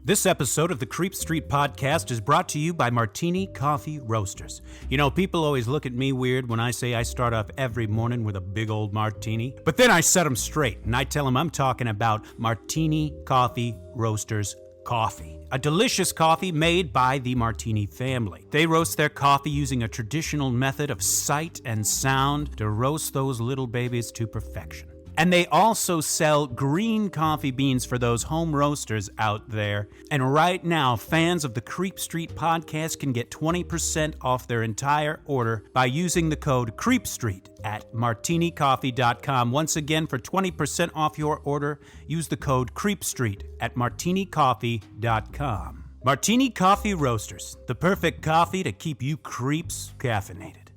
This episode of the Creep Street Podcast is brought to you by Martini Coffee Roasters. You know, people always look at me weird when I say I start off every morning with a big old martini. But then I set them straight, and I tell them I'm talking about Martini Coffee Roasters coffee. A delicious coffee made by the Martini family. They roast their coffee using a traditional method of sight and sound to roast those little babies to perfection. And they also sell green coffee beans for those home roasters out there. And right now, fans of the Creep Street Podcast can get 20% off their entire order by using the code CREEPSTREET at martinicoffee.com. Once again, for 20% off your order, use the code CREEPSTREET at martinicoffee.com. Martini Coffee Roasters, the perfect coffee to keep you creeps caffeinated.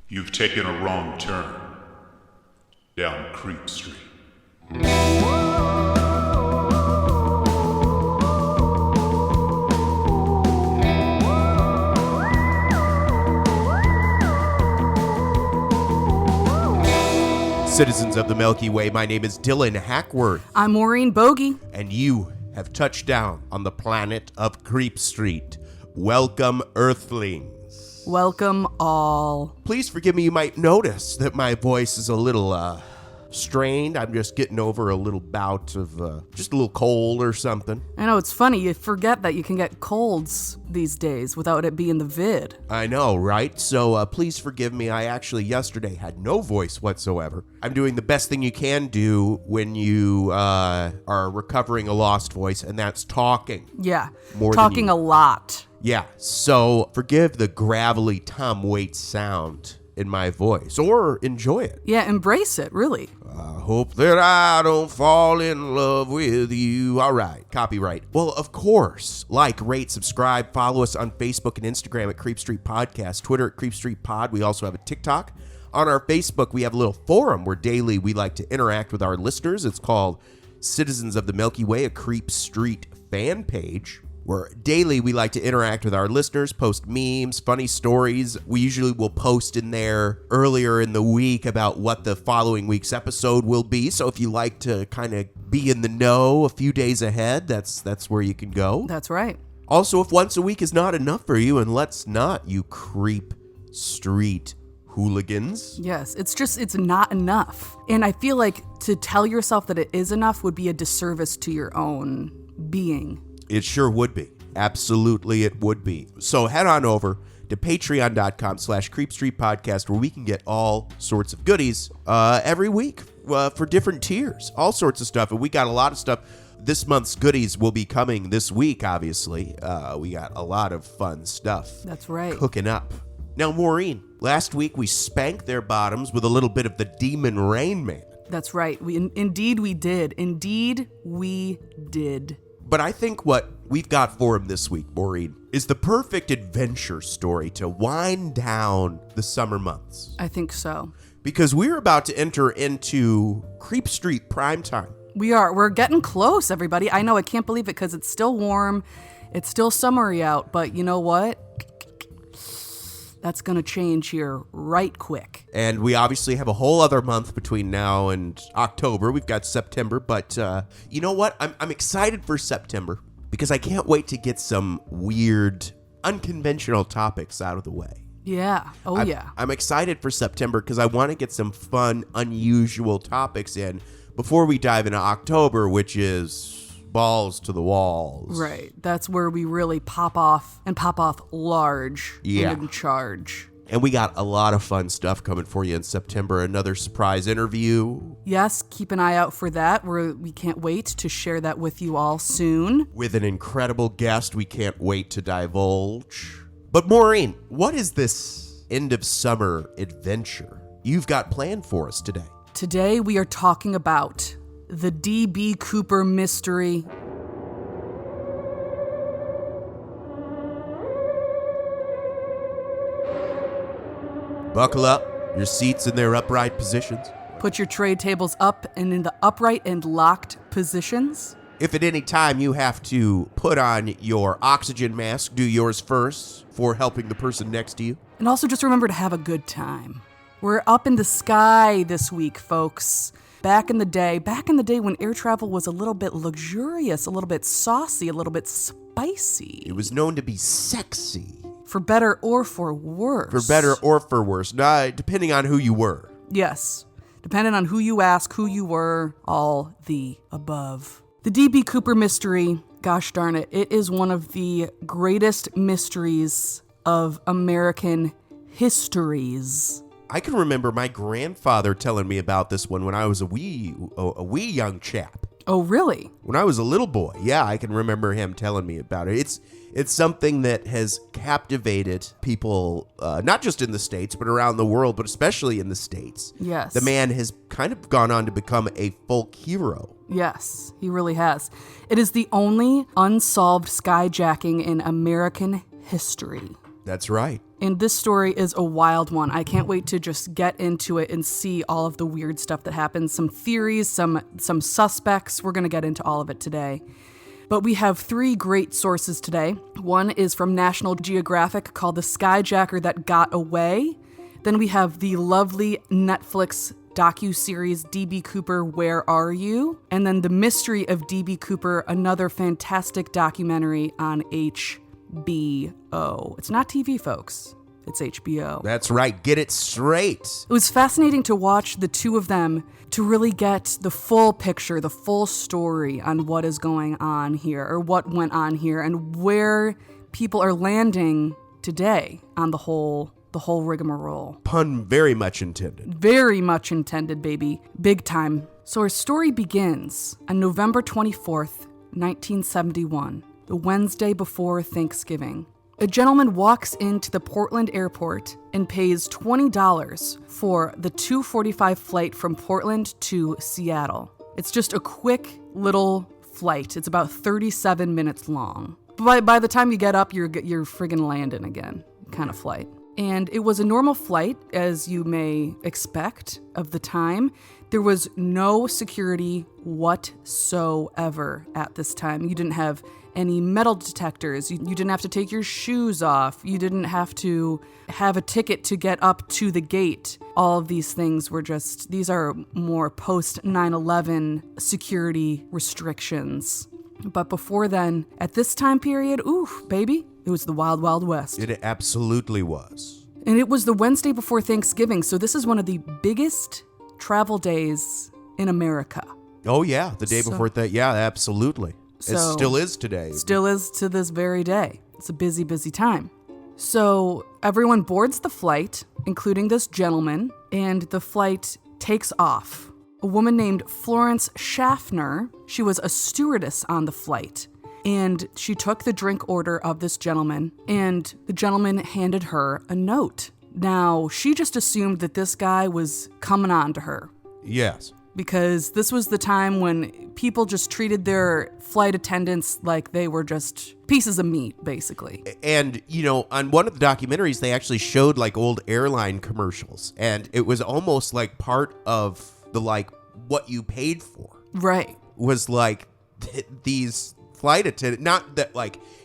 You've taken a wrong turn down Creep Street. Citizens of the Milky Way, my name is Dylan Hackworth. I'm Maureen Bogey. And you have touched down on the planet of Creep Street. Welcome, Earthlings. Welcome all. Please forgive me, you might notice that my voice is a little, strained. I'm just getting over a little bout of, just a little cold or something. I know, it's funny, you forget that you can get colds these days without it being the vid. I know, right? So, please forgive me. I actually yesterday had no voice whatsoever. I'm doing the best thing you can do when you, are recovering a lost voice, and that's talking. Yeah, More talking a lot. Yeah, so forgive the gravelly Tom Waits sound in my voice, or enjoy it. Yeah, embrace it, really. I hope that I don't fall in love with you. All right, copyright. Well, of course, like, rate, subscribe, follow us on Facebook and Instagram at Creep Street Podcast, Twitter at Creep Street Pod. We also have a TikTok. On our Facebook, we have a little forum where daily we like to interact with our listeners. It's called Citizens of the Milky Way, a Creep Street fan page, where daily we like to interact with our listeners, post memes, funny stories. We usually will post in there earlier in the week about what the following week's episode will be. So if you like to kind of be in the know a few days ahead, that's where you can go. That's right. Also, if once a week is not enough for you, and let's not, you Creep Street hooligans. Yes, it's not enough. And I feel like to tell yourself that it is enough would be a disservice to your own being. It sure would be. Absolutely, it would be. So head on over to patreon.com/creepstreetpodcast, where we can get all sorts of goodies every week for different tiers, all sorts of stuff. And we got a lot of stuff. This month's goodies will be coming this week, obviously. We got a lot of fun stuff. That's right. Cooking up. Now, Maureen, last week we spanked their bottoms with a little bit of the Demon Rain Man. That's right. Indeed we did. Indeed we did. But I think what we've got for him this week, Maureen, is the perfect adventure story to wind down the summer months. I think so. Because we're about to enter into Creep Street primetime. We are. We're getting close, everybody. I know, I can't believe it because it's still warm. It's still summery out. But you know what? That's going to change here right quick. And we obviously have a whole other month between now and October. We've got September, but you know what? I'm excited for September because I can't wait to get some weird, unconventional topics out of the way. Yeah. Yeah. I'm excited for September because I want to get some fun, unusual topics in before we dive into October, which is balls to the walls. Right. That's where we really pop off large Yeah. and in charge. And we got a lot of fun stuff coming for you in September. Another surprise interview. Yes, keep an eye out for that. We can't wait to share that with you all soon. With an incredible guest we can't wait to divulge. But Maureen, what is this end of summer adventure you've got planned for us today? Today we are talking about the D.B. Cooper mystery. Buckle up, your seats in their upright positions. Put your tray tables up and in the upright and locked positions. If at any time you have to put on your oxygen mask, do yours first for helping the person next to you. And also just remember to have a good time. We're up in the sky this week, folks. back in the day when air travel was a little bit luxurious, a little bit saucy, a little bit spicy. It was known to be sexy. For better or for worse. For better or for worse, depending on who you were. Yes. Depending on who you ask, who you were, all the above. The D.B. Cooper mystery, gosh darn it, it is one of the greatest mysteries of American histories. I can remember my grandfather telling me about this one when I was a wee young chap. Oh, really? When I was a little boy, yeah, I can remember him telling me about it. It's something that has captivated people, not just in the States, but around the world, but especially in the States. Yes. The man has kind of gone on to become a folk hero. Yes, he really has. It is the only unsolved skyjacking in American history. That's right. And this story is a wild one. I can't wait to just get into it and see all of the weird stuff that happens. Some theories, some suspects. We're going to get into all of it today. But we have 3 great sources today. One is from National Geographic called The Skyjacker That Got Away. Then we have the lovely Netflix docuseries D.B. Cooper, Where Are You? And then The Mystery of D.B. Cooper, another fantastic documentary on HBO. It's not TV, folks. It's HBO. That's right. Get it straight. It was fascinating to watch the two of them to really get the full picture, the full story on what is going on here, or what went on here, and where people are landing today on the whole rigmarole. Pun very much intended. Very much intended, baby. Big time. So our story begins on November 24th, 1971, the Wednesday before Thanksgiving. A gentleman walks into the Portland airport and pays $20 for the 2:45 flight from Portland to Seattle. It's just a quick little flight. It's about 37 minutes long. By the time you get up, you're friggin' landing again kind of flight. And it was a normal flight, as you may expect of the time. There was no security whatsoever at this time. You didn't have any metal detectors. You didn't have to take your shoes off. You didn't have to have a ticket to get up to the gate. All of these things were these are more post 9/11 security restrictions. But before then, at this time period, baby, it was the Wild Wild West. It absolutely was. And it was the Wednesday before Thanksgiving, so this is one of the biggest travel days in America. Oh, yeah, the day before that. Yeah, absolutely. It still is today. Still is to this very day. It's a busy, busy time. So everyone boards the flight, including this gentleman, and the flight takes off. A woman named Florence Schaffner, she was a stewardess on the flight, and she took the drink order of this gentleman, and the gentleman handed her a note. Now, she just assumed that this guy was coming on to her. Yes. Because this was the time when people just treated their flight attendants like they were just pieces of meat, basically. And, on one of the documentaries, they actually showed like old airline commercials, and it was almost like part of the what you paid for. Right. Was like these flight attendant, not that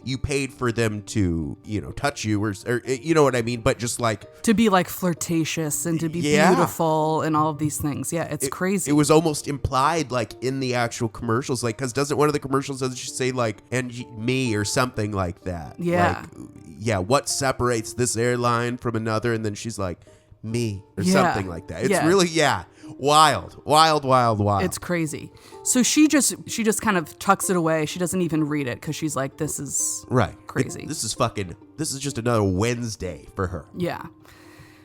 you paid for them to, touch you or you know what I mean, but just to be flirtatious and to be beautiful and all of these things. Yeah, it's crazy. It was almost implied in the actual commercials, because doesn't one of the commercials doesn't she say and me or something like that? Yeah. What separates this airline from another? And then she's like, me or something like that. It's really, wild. It's crazy. So she just kind of tucks it away. She doesn't even read it because she's like, this is crazy. This is just another Wednesday for her. Yeah.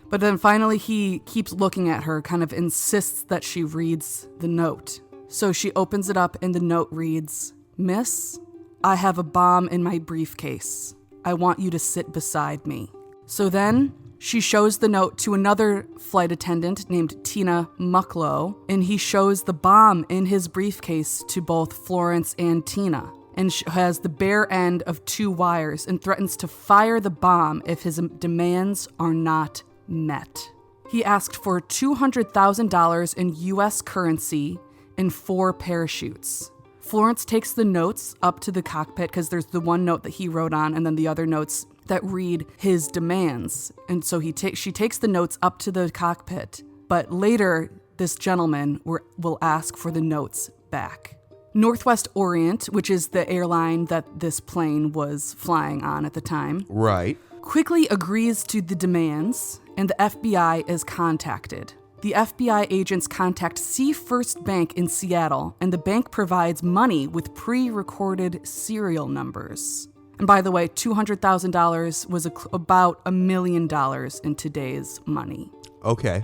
But then finally he keeps looking at her, kind of insists that she reads the note. So she opens it up and the note reads, Miss, I have a bomb in my briefcase. I want you to sit beside me. So then she shows the note to another flight attendant named Tina Mucklow, and he shows the bomb in his briefcase to both Florence and Tina, and has the bare end of 2 wires and threatens to fire the bomb if his demands are not met. He asked for $200,000 in U.S. currency and 4 parachutes. Florence takes the notes up to the cockpit because there's the one note that he wrote on and then the other notes that read his demands. And so she takes the notes up to the cockpit. But later, this gentleman will ask for the notes back. Northwest Orient, which is the airline that this plane was flying on at the time, Right. quickly agrees to the demands, and the FBI is contacted. The FBI agents contact Sea First Bank in Seattle, and the bank provides money with pre-recorded serial numbers. And by the way, $200,000 was about $1 million in today's money. Okay.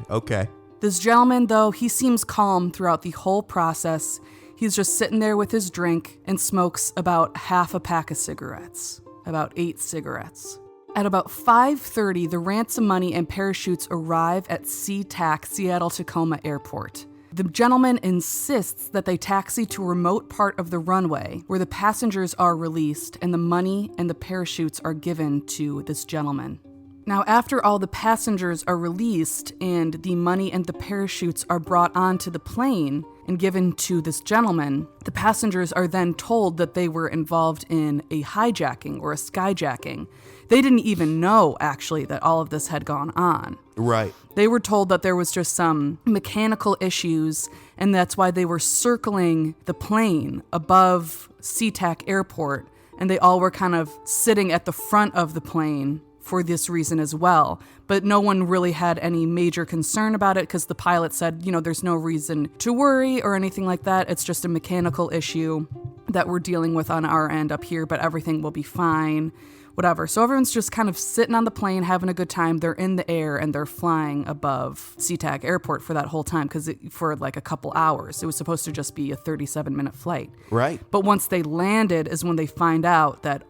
This gentleman, though, he seems calm throughout the whole process. He's just sitting there with his drink and smokes about half a pack of cigarettes, about 8 cigarettes. At about 5:30, the ransom money and parachutes arrive at SeaTac Seattle-Tacoma Airport. The gentleman insists that they taxi to a remote part of the runway where the passengers are released and the money and the parachutes are given to this gentleman. Now, after all the passengers are released and the money and the parachutes are brought onto the plane and given to this gentleman, the passengers are then told that they were involved in a hijacking or a skyjacking. They didn't even know, actually, that all of this had gone on. Right. They were told that there was just some mechanical issues, and that's why they were circling the plane above SeaTac Airport, and they all were kind of sitting at the front of the plane for this reason as well. But no one really had any major concern about it because the pilot said, there's no reason to worry or anything like that. It's just a mechanical issue that we're dealing with on our end up here, but everything will be fine. Whatever. So everyone's just kind of sitting on the plane, having a good time. They're in the air and they're flying above SeaTac Airport for that whole time because for like a couple hours. It was supposed to just be a 37-minute flight. Right. But once they landed is when they find out that,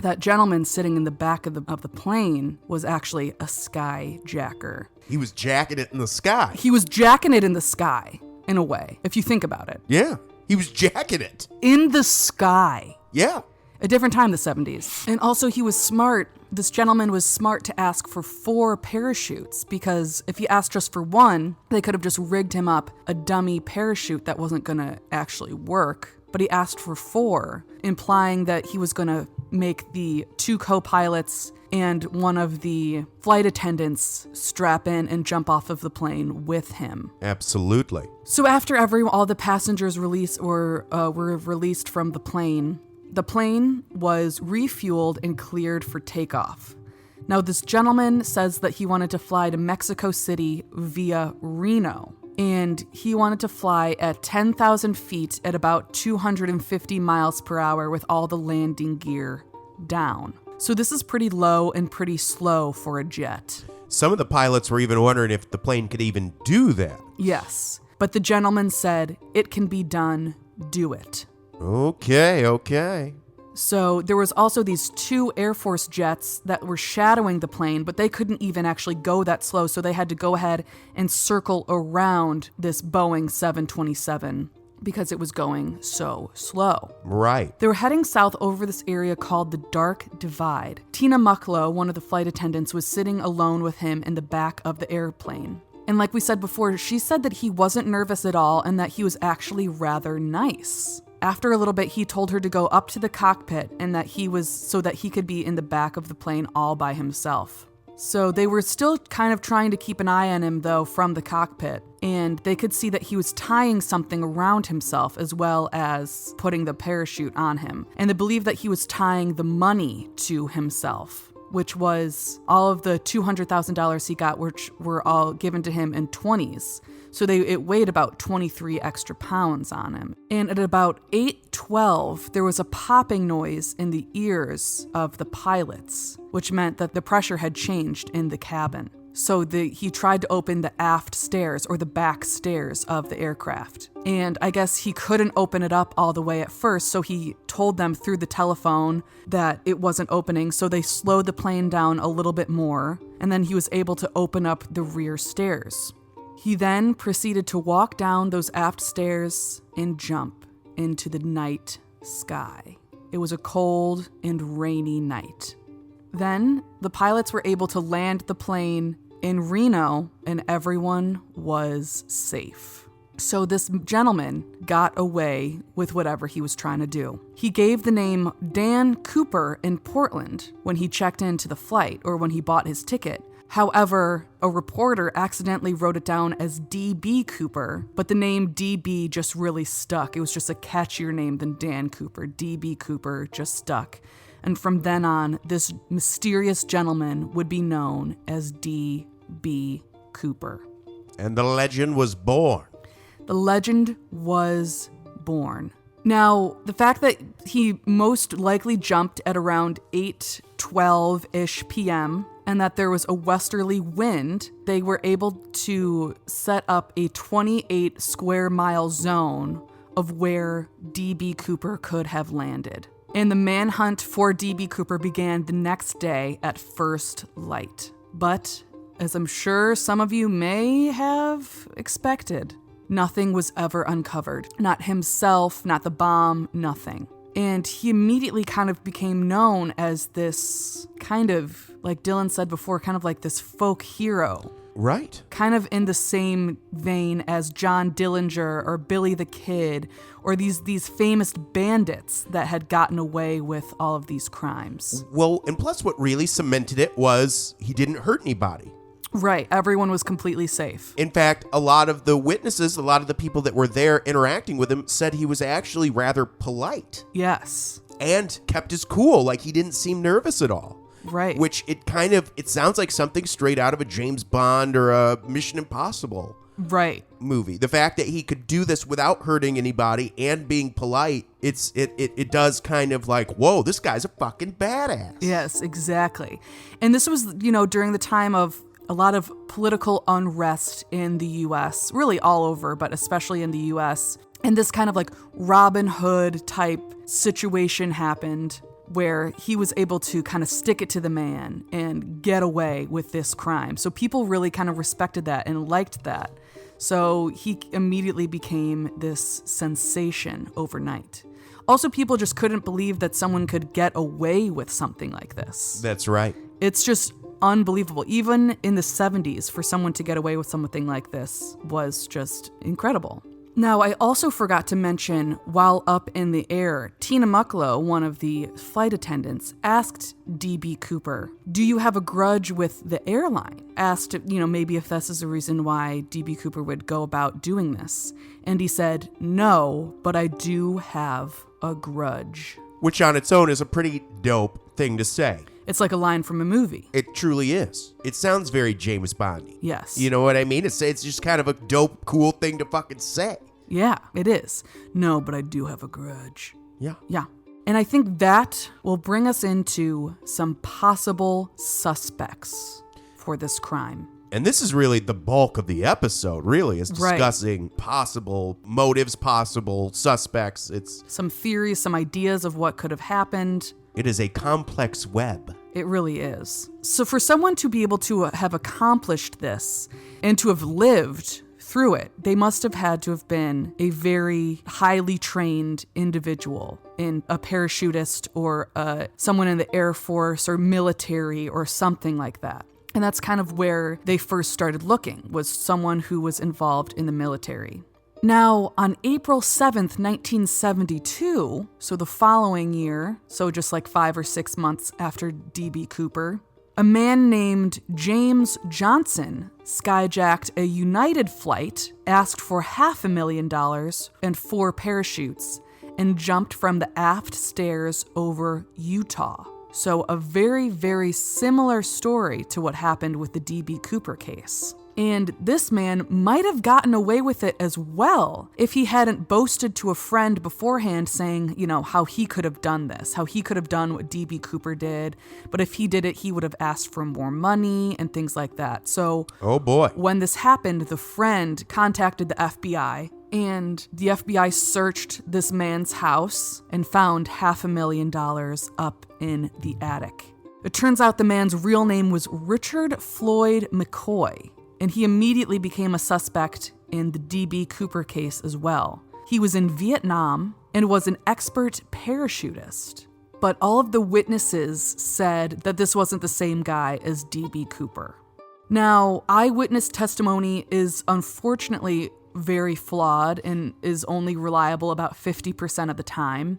that gentleman sitting in the back of the plane was actually a skyjacker. He was jacking it in the sky. He was jacking it in the sky, in a way, if you think about it. Yeah. He was jacking it. In the sky. Yeah. A different time, the 70s. And also he was smart. This gentleman was smart to ask for 4 parachutes because if he asked just for 1, they could have just rigged him up a dummy parachute that wasn't going to actually work. But he asked for 4, implying that he was going to make the 2 co-pilots and one of the flight attendants strap in and jump off of the plane with him. Absolutely. So after all the passengers were released from the plane was refueled and cleared for takeoff. Now, this gentleman says that he wanted to fly to Mexico City via Reno, and he wanted to fly at 10,000 feet at about 250 miles per hour with all the landing gear down. So this is pretty low and pretty slow for a jet. Some of the pilots were even wondering if the plane could even do that. Yes, but the gentleman said, "It can be done, do it." Okay. So there was also these 2 Air Force jets that were shadowing the plane, but they couldn't even actually go that slow, so they had to go ahead and circle around this Boeing 727 because it was going so slow. Right. They were heading south over this area called the Dark Divide. Tina Mucklow, one of the flight attendants, was sitting alone with him in the back of the airplane. And like we said before, she said that he wasn't nervous at all and that he was actually rather nice. After a little bit, he told her to go up to the cockpit and that so that he could be in the back of the plane all by himself. So they were still kind of trying to keep an eye on him, though, from the cockpit. And they could see that he was tying something around himself as well as putting the parachute on him. And they believed that he was tying the money to himself, which was all of the $200,000 he got, which were all given to him in 20s. So it weighed about 23 extra pounds on him. And at about 8:12, there was a popping noise in the ears of the pilots, which meant that the pressure had changed in the cabin. So he tried to open the aft stairs or the back stairs of the aircraft. And I guess he couldn't open it up all the way at first, so he told them through the telephone that it wasn't opening, so they slowed the plane down a little bit more, and then he was able to open up the rear stairs. He then proceeded to walk down those aft stairs and jump into the night sky. It was a cold and rainy night. Then the pilots were able to land the plane in Reno and everyone was safe. So this gentleman got away with whatever he was trying to do. He gave the name Dan Cooper in Portland when he checked into the flight or when he bought his ticket. However, a reporter accidentally wrote it down as D.B. Cooper, but the name D.B. just really stuck. It was just a catchier name than Dan Cooper. D.B. Cooper just stuck. And from then on, this mysterious gentleman would be known as D.B. Cooper. And the legend was born. The legend was born. Now, the fact that he most likely jumped at around 8:12-ish p.m., and that there was a westerly wind, they were able to set up a 28 square mile zone of where D.B. Cooper could have landed. And the manhunt for D.B. Cooper began the next day at first light. But, as I'm sure some of you may have expected, nothing was ever uncovered. Not himself, not the bomb, nothing. And he immediately kind of became known as this kind of, like Dylan said before, kind of like this folk hero. Right. Kind of in the same vein as John Dillinger or Billy the Kid or these famous bandits that had gotten away with all of these crimes. Well, and plus what really cemented it was he didn't hurt anybody. Right. Everyone was completely safe. In fact, a lot of the witnesses, a lot of the people that were there interacting with him said he was actually rather polite. Yes. And kept his cool, like he didn't seem nervous at all. Right. Which it sounds like something straight out of a James Bond or a Mission Impossible right. movie. The fact that he could do this without hurting anybody and being polite, it does kind of like, whoa, this guy's a fucking badass. Yes, exactly. And this was, during the time of a lot of political unrest in the U.S., really all over, but especially in the U.S. And this kind of like Robin Hood type situation happened where he was able to kind of stick it to the man and get away with this crime. So people really kind of respected that and liked that. So he immediately became this sensation overnight. Also, people just couldn't believe that someone could get away with something like this. That's right. It's just unbelievable. Even in the 70s, for someone to get away with something like this was just incredible. Now, I also forgot to mention, while up in the air, Tina Mucklow, one of the flight attendants, asked D.B. Cooper, "Do you have a grudge with the airline?" Asked, maybe if this is the reason why D.B. Cooper would go about doing this. And he said, "No, but I do have a grudge." Which on its own is a pretty dope thing to say. It's like a line from a movie. It truly is. It sounds very James Bond-y. Yes. You know what I mean? It's just kind of a dope, cool thing to fucking say. Yeah, it is. No, but I do have a grudge. Yeah. Yeah. And I think that will bring us into some possible suspects for this crime. And this is really the bulk of the episode, really, is discussing possible motives, possible suspects. It's some theories, some ideas of what could have happened. It is a complex web. It really is. So for someone to be able to have accomplished this and to have lived through it, they must have had to have been a very highly trained individual, in a parachutist or someone in the Air Force or military or something like that. And that's kind of where they first started looking, was someone who was involved in the military. Now, on April 7th, 1972, so the following year, so just like 5 or 6 months after D.B. Cooper, a man named James Johnson skyjacked a United flight, asked for $500,000 and 4 parachutes, and jumped from the aft stairs over Utah. So a very, very similar story to what happened with the D.B. Cooper case. And this man might have gotten away with it as well if he hadn't boasted to a friend beforehand saying, how he could have done this, how he could have done what D.B. Cooper did. But if he did it, he would have asked for more money and things like that. So, oh boy, when this happened, the friend contacted the FBI, and the FBI searched this man's house and found $500,000 up in the attic. It turns out the man's real name was Richard Floyd McCoy, and he immediately became a suspect in the D.B. Cooper case as well. He was in Vietnam and was an expert parachutist. But all of the witnesses said that this wasn't the same guy as D.B. Cooper. Now, eyewitness testimony is unfortunately very flawed and is only reliable about 50% of the time.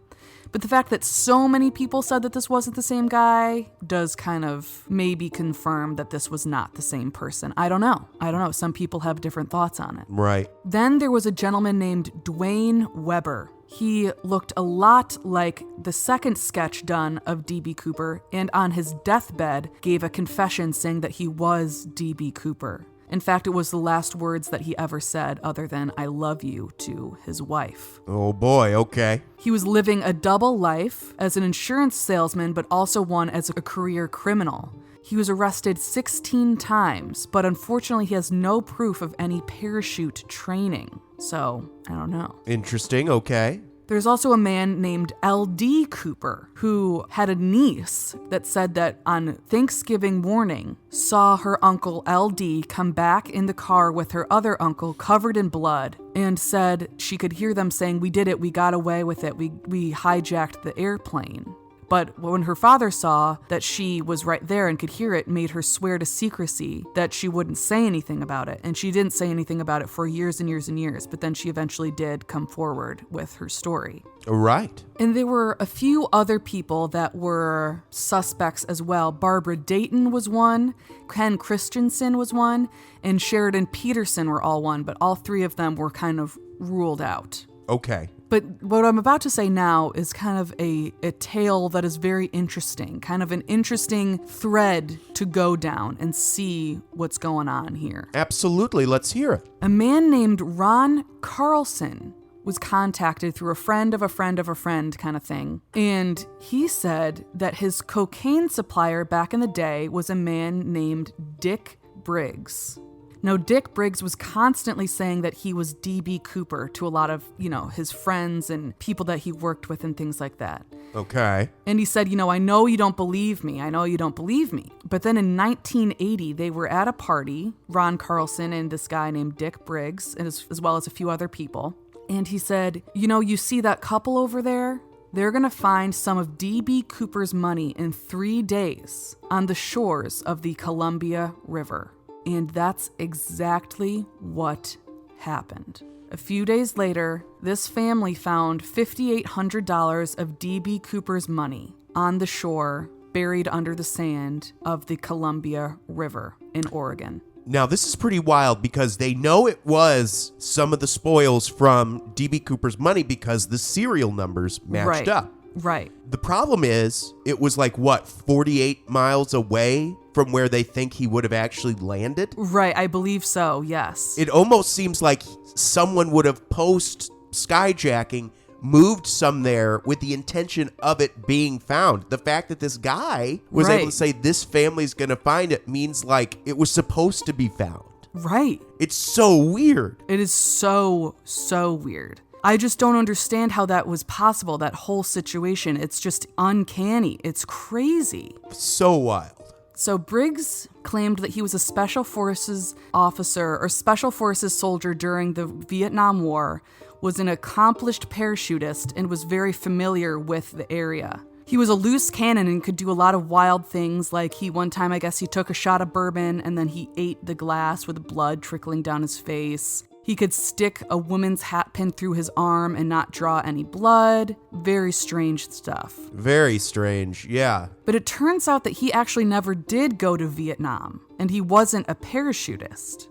But the fact that so many people said that this wasn't the same guy does kind of maybe confirm that this was not the same person. I don't know. Some people have different thoughts on it. Right. Then there was a gentleman named Dwayne Weber. He looked a lot like the second sketch done of D.B. Cooper, and on his deathbed gave a confession saying that he was D.B. Cooper. In fact, it was the last words that he ever said other than "I love you" to his wife. Oh boy, okay. He was living a double life as an insurance salesman, but also one as a career criminal. He was arrested 16 times, but unfortunately he has no proof of any parachute training. So, I don't know. Interesting, okay. There's also a man named L.D. Cooper who had a niece that said that on Thanksgiving morning saw her uncle L.D. come back in the car with her other uncle covered in blood and said she could hear them saying, "We did it, we got away with it, we hijacked the airplane." But when her father saw that she was right there and could hear it, made her swear to secrecy that she wouldn't say anything about it. And she didn't say anything about it for years and years and years, but then she eventually did come forward with her story. Right. And there were a few other people that were suspects as well. Barbara Dayton was one, Ken Christensen was one, and Sheridan Peterson were all one, but all three of them were kind of ruled out. Okay. But what I'm about to say now is kind of a tale that is very interesting, kind of an interesting thread to go down and see what's going on here. Absolutely. Let's hear it. A man named Ron Carlson was contacted through a friend of a friend of a friend kind of thing. And he said that his cocaine supplier back in the day was a man named Dick Briggs. Now, Dick Briggs was constantly saying that he was D.B. Cooper to a lot of, his friends and people that he worked with and things like that. Okay. And he said, I know you don't believe me. But then in 1980, they were at a party, Ron Carlson and this guy named Dick Briggs, and as well as a few other people. And he said, you see that couple over there? They're going to find some of D.B. Cooper's money in 3 days on the shores of the Columbia River. And that's exactly what happened. A few days later, this family found $5,800 of D.B. Cooper's money on the shore, buried under the sand of the Columbia River in Oregon. Now, this is pretty wild because they know it was some of the spoils from D.B. Cooper's money because the serial numbers matched up. Right. The problem is, it was 48 miles away from where they think he would have actually landed? Right, I believe so, yes. It almost seems like someone would have post-skyjacking moved some there with the intention of it being found. The fact that this guy was able to say this family's going to find it means it was supposed to be found. Right. It's so weird. It is so, so weird. I just don't understand how that was possible, that whole situation. It's just uncanny. It's crazy. So wild. So Briggs claimed that he was a Special Forces officer or Special Forces soldier during the Vietnam War, was an accomplished parachutist, and was very familiar with the area. He was a loose cannon and could do a lot of wild things, like one time, I guess he took a shot of bourbon and then he ate the glass with blood trickling down his face. He could stick a woman's hat pin through his arm and not draw any blood. Very strange stuff. Very strange, yeah. But it turns out that he actually never did go to Vietnam, and he wasn't a parachutist.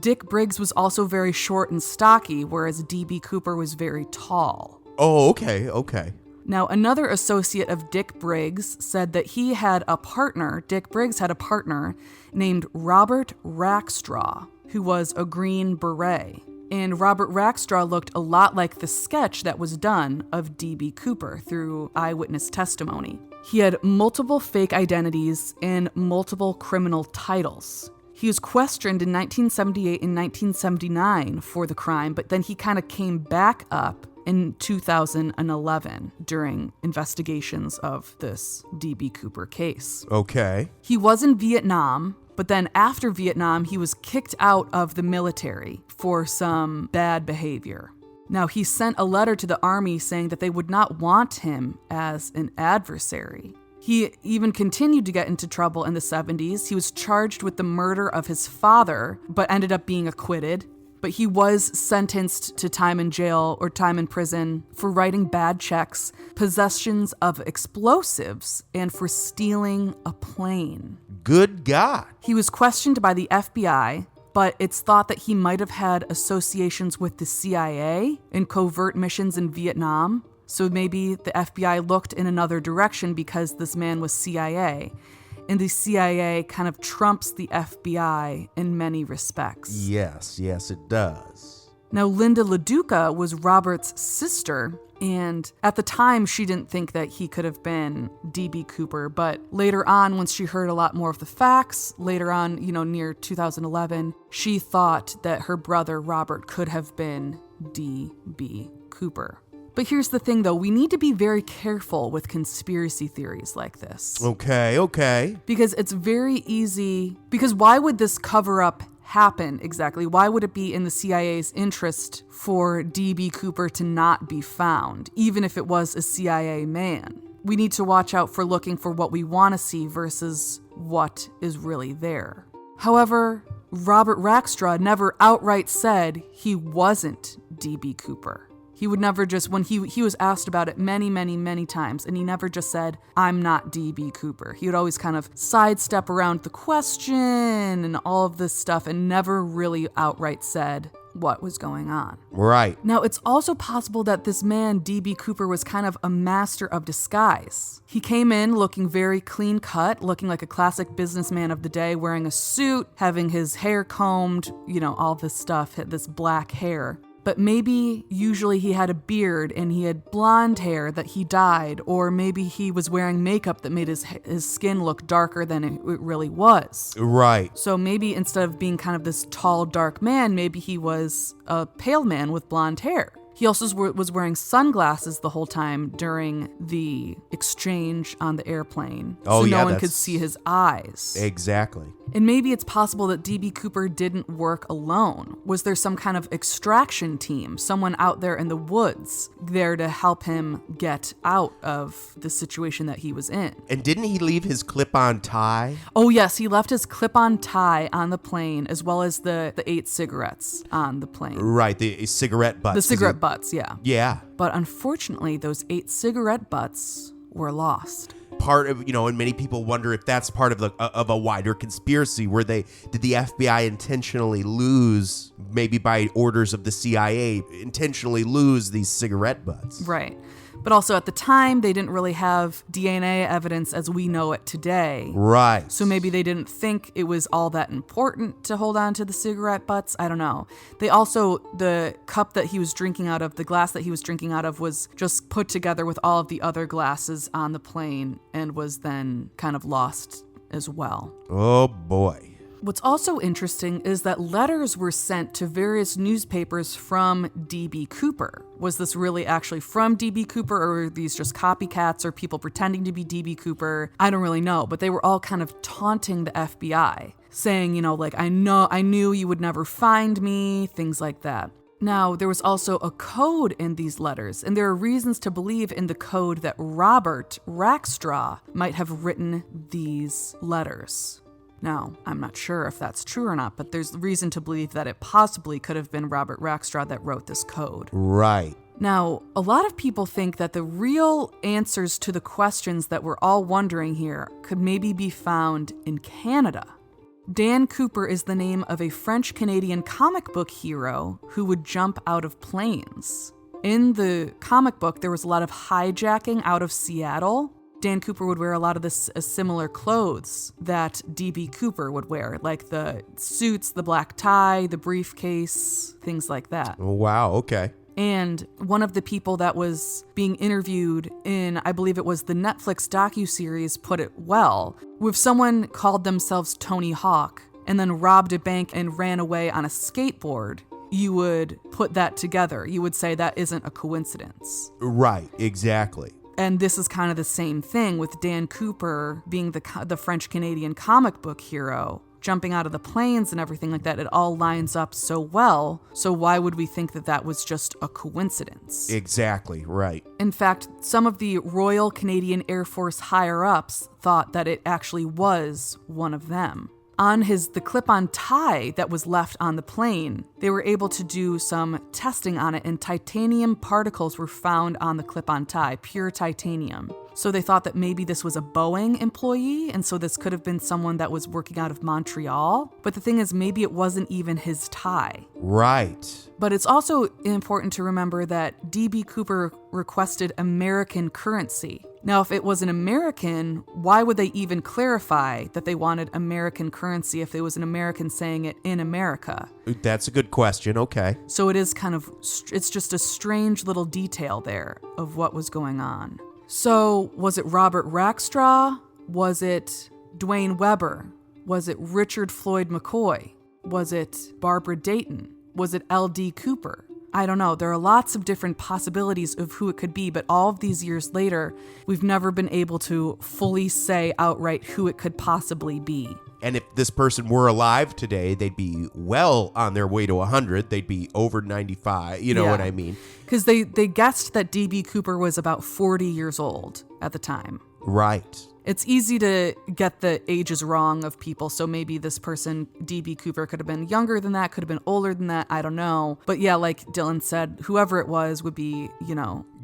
Dick Briggs was also very short and stocky, whereas D.B. Cooper was very tall. Oh, okay. Now, another associate of Dick Briggs said that Dick Briggs had a partner named Robert Rackstraw, who was a Green Beret. And Robert Rackstraw looked a lot like the sketch that was done of D.B. Cooper through eyewitness testimony. He had multiple fake identities and multiple criminal titles. He was questioned in 1978 and 1979 for the crime, but then he kind of came back up in 2011 during investigations of this D.B. Cooper case. Okay. He was in Vietnam, but then after Vietnam, he was kicked out of the military for some bad behavior. Now, he sent a letter to the Army saying that they would not want him as an adversary. He even continued to get into trouble in the 70s. He was charged with the murder of his father, but ended up being acquitted. but he was sentenced to time in jail or time in prison for writing bad checks, possessions of explosives, and for stealing a plane. Good God. He was questioned by the FBI, but it's thought that he might have had associations with the CIA in covert missions in Vietnam. So maybe the FBI looked in another direction because this man was CIA. And the CIA kind of trumps the FBI in many respects. Yes, it does. Now, Linda LaDuca was Robert's sister, and at the time, she didn't think that he could have been D.B. Cooper, but later on, once she heard a lot more of the facts, later on, near 2011, she thought that her brother Robert could have been D.B. Cooper. But here's the thing, though. We need to be very careful with conspiracy theories like this. Okay. Because it's very easy. Because why would this cover-up happen exactly? Why would it be in the CIA's interest for D.B. Cooper to not be found, even if it was a CIA man? We need to watch out for looking for what we want to see versus what is really there. However, Robert Rackstraw never outright said he wasn't D.B. Cooper. He would never just, when he was asked about it many times, and he never just said, I'm not D.B. Cooper. He would always kind of sidestep around the question and all of this stuff and never really outright said what was going on. Right. Now, it's also possible that this man, D.B. Cooper, was kind of a master of disguise. He came in looking very clean cut, looking like a classic businessman of the day, wearing a suit, having his hair combed, all this stuff, this black hair. But maybe usually he had a beard and he had blonde hair that he dyed, or maybe he was wearing makeup that made his skin look darker than it really was. Right. So maybe instead of being kind of this tall, dark man, maybe he was a pale man with blonde hair. He also was wearing sunglasses the whole time during the exchange on the airplane. So no one could see his eyes. Exactly. And maybe it's possible that D.B. Cooper didn't work alone. Was there some kind of extraction team, someone out there in the woods there to help him get out of the situation that he was in? And didn't he leave his clip-on tie? Oh, yes. He left his clip-on tie on the plane, as well as the 8 cigarettes on the plane. Right, the cigarette butts. The cigarette butts, yeah. Yeah. But unfortunately, those 8 cigarette butts were lost. Part of, and many people wonder if that's part of a wider conspiracy where did the FBI intentionally lose, maybe by orders of the CIA, intentionally lose these cigarette butts. Right. But also at the time, they didn't really have DNA evidence as we know it today. Right. So maybe they didn't think it was all that important to hold on to the cigarette butts. I don't know. They also, the cup that he was drinking out of, the glass that he was drinking out of was just put together with all of the other glasses on the plane and was then kind of lost as well. Oh, boy. What's also interesting is that letters were sent to various newspapers from D.B. Cooper. Was this really actually from D.B. Cooper, or were these just copycats or people pretending to be D.B. Cooper? I don't really know, but they were all kind of taunting the FBI, saying, I knew you would never find me, things like that. Now, there was also a code in these letters, and there are reasons to believe in the code that Robert Rackstraw might have written these letters. Now, I'm not sure if that's true or not, but there's reason to believe that it possibly could have been Robert Rackstraw that wrote this code. Right. Now, a lot of people think that the real answers to the questions that we're all wondering here could maybe be found in Canada. Dan Cooper is the name of a French-Canadian comic book hero who would jump out of planes. In the comic book, there was a lot of hijacking out of Seattle. Dan Cooper would wear a lot of similar clothes that D.B. Cooper would wear, like the suits, the black tie, the briefcase, things like that. Oh, wow, okay. And one of the people that was being interviewed in, I believe it was the Netflix docuseries, put it well. If someone called themselves Tony Hawk and then robbed a bank and ran away on a skateboard, you would put that together. You would say that isn't a coincidence. Right, exactly. And this is kind of the same thing with Dan Cooper being the French-Canadian comic book hero, jumping out of the planes and everything like that. It all lines up so well. So why would we think that that was just a coincidence? Exactly, right. In fact, some of the Royal Canadian Air Force higher-ups thought that it actually was one of them. On the clip-on tie that was left on the plane, they were able to do some testing on it, and titanium particles were found on the clip-on tie, pure titanium. So they thought that maybe this was a Boeing employee, and so this could have been someone that was working out of Montreal. But the thing is, maybe it wasn't even his tie. Right. But it's also important to remember that D.B. Cooper requested American currency. Now, if it was an American, why would they even clarify that they wanted American currency if it was an American saying it in America? That's a good question. Okay. So it is it's just a strange little detail there of what was going on. So was it Robert Rackstraw? Was it Dwayne Weber? Was it Richard Floyd McCoy? Was it Barbara Dayton? Was it L.D. Cooper? I don't know. There are lots of different possibilities of who it could be, but all of these years later, we've never been able to fully say outright who it could possibly be. And if this person were alive today, they'd be well on their way to 100. They'd be over 95. You know what I mean? Because they guessed that D.B. Cooper was about 40 years old at the time. Right. It's easy to get the ages wrong of people, so maybe this person, D.B. Cooper, could have been younger than that, could have been older than that, I don't know. But yeah, like Dylan said, whoever it was would be,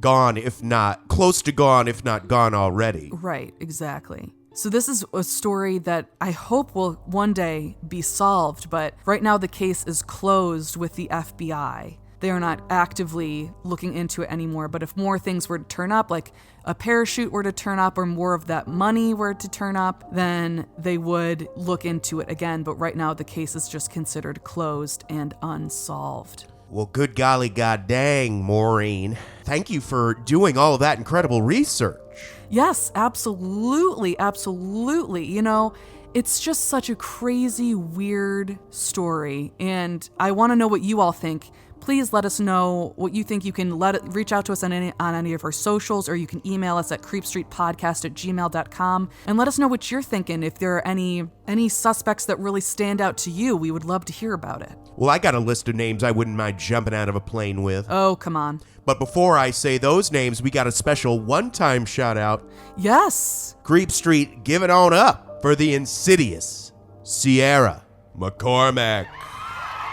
gone, if not, close to gone, if not gone already. Right, exactly. So this is a story that I hope will one day be solved, but right now the case is closed with the FBI. They are not actively looking into it anymore, but if more things were to turn up, like a parachute were to turn up or more of that money were to turn up, then they would look into it again. But right now the case is just considered closed and unsolved. Well, good golly god dang, Maureen. Thank you for doing all of that incredible research. Yes, absolutely, absolutely. It's just such a crazy, weird story, and I want to know what you all think. Please let us know what you think. You can reach out to us on any of our socials, or you can email us at creepstreetpodcast@gmail.com and let us know what you're thinking. If there are any suspects that really stand out to you, we would love to hear about it. Well, I got a list of names I wouldn't mind jumping out of a plane with. Oh, come on. But before I say those names, we got a special one-time shout-out. Yes. Creep Street, give it on up for the insidious Sierra McCormack.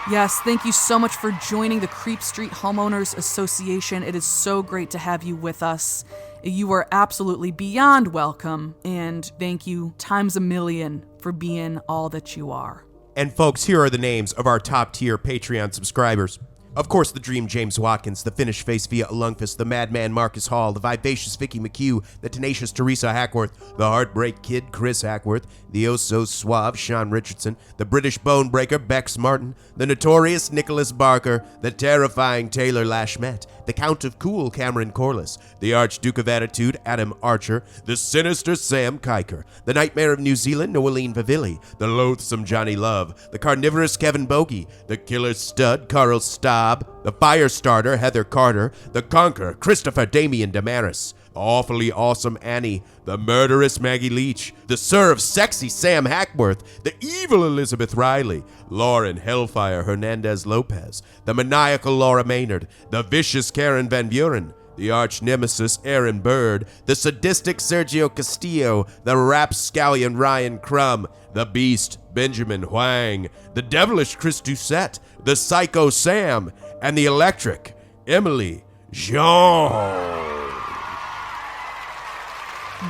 Yes, thank you so much for joining the Creep Street Homeowners Association. It is so great to have you with us. You are absolutely beyond welcome, and thank you times a million for being all that you are. And folks, here are the names of our top-tier Patreon subscribers. Of course, the Dream James Watkins, the Finnish Face Via Lungfist, the Madman Marcus Hall, the Vivacious Vicky McHugh, the Tenacious Teresa Hackworth, the Heartbreak Kid Chris Hackworth, the Oh-So-Suave Sean Richardson, the British Bone Breaker Bex Martin, the Notorious Nicholas Barker, the Terrifying Taylor Lashmet, the Count of Cool Cameron Corliss, the Archduke of Attitude Adam Archer, the Sinister Sam Kiker, the Nightmare of New Zealand Noeline Pavilli, the Loathsome Johnny Love, the Carnivorous Kevin Bogey, the Killer Stud Carl Staub, the Firestarter Heather Carter, the Conqueror Christopher Damian Damaris, the Awfully Awesome Annie, the Murderous Maggie Leach, the Serve Sexy Sam Hackworth, the Evil Elizabeth Riley, Lauren Hellfire Hernandez Lopez, the Maniacal Laura Maynard, the Vicious Karen Van Buren, the Arch Nemesis Aaron Bird, the Sadistic Sergio Castillo, the Rapscallion Ryan Crum, the Beast Benjamin Huang, the Devilish Chris Doucette, the Psycho Sam, and the Electric Emily Jean.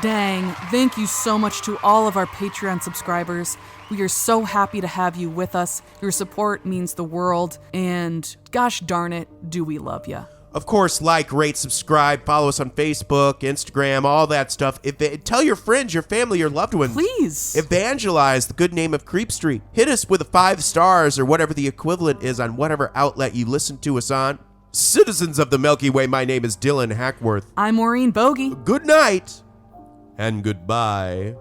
Dang, thank you so much to all of our Patreon subscribers. We are so happy to have you with us. Your support means the world, and gosh darn it, do we love you. Of course, like, rate, subscribe, follow us on Facebook, Instagram, all that stuff. Tell your friends, your family, your loved ones. Please. Evangelize the good name of Creep Street. Hit us with 5 stars or whatever the equivalent is on whatever outlet you listen to us on. Citizens of the Milky Way, my name is Dylan Hackworth. I'm Maureen Bogey. Good night and goodbye.